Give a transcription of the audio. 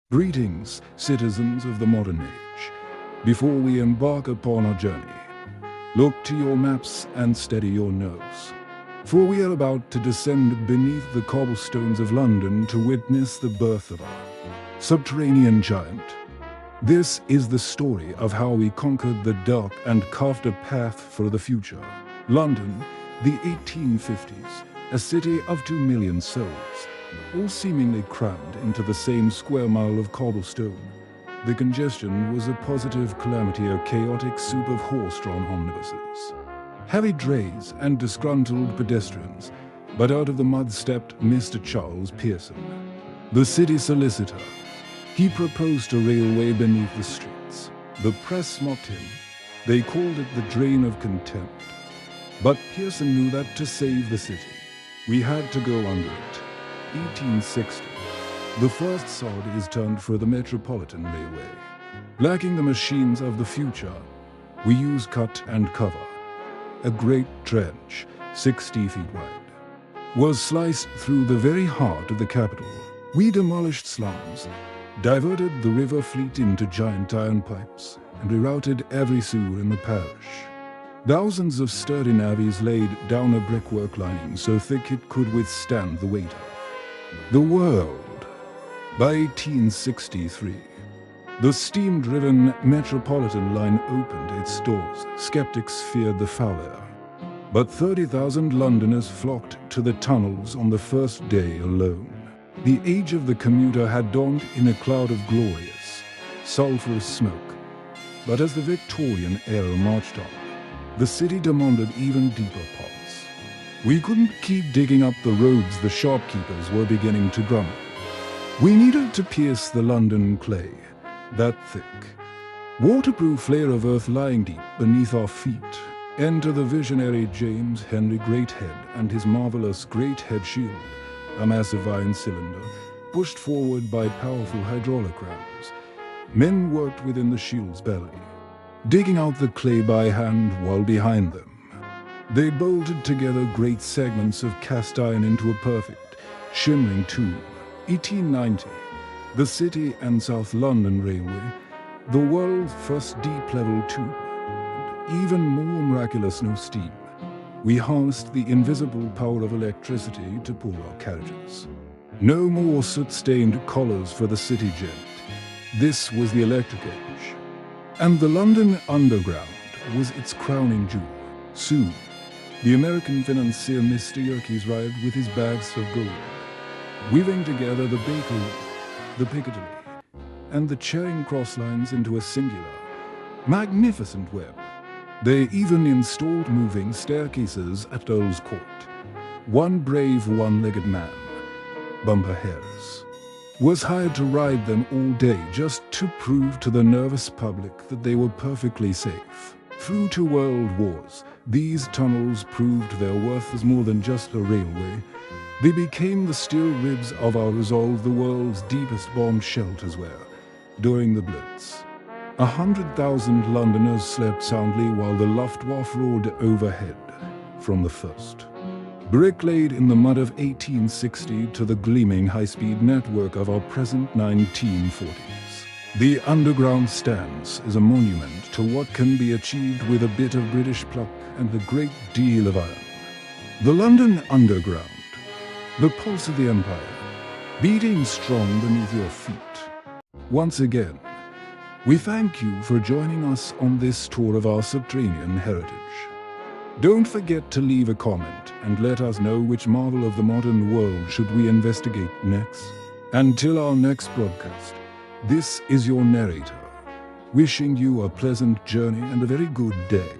Greetings, citizens of the modern age. Before we embark upon our journey, look to your maps and steady your nerves. For we are about to descend beneath the cobblestones of London to witness the birth of our subterranean giant. This is the story of how we conquered the dark and carved a path for the future. London, the 1850s, a city of 2 million souls, all seemingly crammed into the same square mile of cobblestone. The congestion was a positive calamity, a chaotic soup of horse-drawn omnibuses, heavy drays and disgruntled pedestrians. But out of the mud stepped Mr. Charles Pearson, the city solicitor. He proposed a railway beneath the streets. The press mocked him. They called it the drain of contempt. But Pearson knew that to save the city, we had to go under it. 1860. The first sod is turned for the Metropolitan Railway. Lacking the machines of the future, we use cut and cover. A great trench, 60 feet wide, was sliced through the very heart of the capital. We demolished slums, diverted the river fleet into giant iron pipes, and rerouted every sewer in the parish. Thousands of sturdy navvies laid down a brickwork lining so thick it could withstand the weight of the world. By 1863, the steam-driven Metropolitan line opened its doors. Skeptics feared the foul air, but 30,000 Londoners flocked to the tunnels on the first day alone. The age of the commuter had dawned in a cloud of glorious, sulphurous smoke. But as the Victorian era marched on, the city demanded even deeper pots. We couldn't keep digging up the roads. The shopkeepers were beginning to grumble. We needed to pierce the London clay, that thick, waterproof layer of earth lying deep beneath our feet. Enter the visionary James Henry Greathead and his marvelous Greathead shield, a massive iron cylinder pushed forward by powerful hydraulic rams. Men worked within the shield's belly, digging out the clay by hand, while behind them they bolted together great segments of cast iron into a perfect, shimmering tube. 1890, the City and South London Railway, the world's first deep-level tube. And even more miraculous, no steam. We harnessed the invisible power of electricity to pull our carriages. No more soot-stained collars for the city gent. This was the electric age. And the London Underground was its crowning jewel. Soon, the American financier Mr. Yerkes arrived with his bags of gold, weaving together the Baker, the Piccadilly, and the Charing Cross lines into a singular, magnificent web. They even installed moving staircases at Earl's Court. One brave one-legged man, Bumper Harris, was hired to ride them all day just to prove to the nervous public that they were perfectly safe. Through 2 world wars, these tunnels proved their worth as more than just a railway. They became the steel ribs of our resolve, the world's deepest bomb shelters were. During the Blitz, 100,000 Londoners slept soundly while the Luftwaffe roared overhead. From the first brick laid in the mud of 1860 to the gleaming high-speed network of our present 1940s. The Underground stands as a monument to what can be achieved with a bit of British pluck and a great deal of iron. The London Underground, the pulse of the empire, beating strong beneath your feet. Once again, we thank you for joining us on this tour of our subterranean heritage. Don't forget to leave a comment and let us know which marvel of the modern world should we investigate next. Until our next broadcast, this is your narrator, wishing you a pleasant journey and a very good day.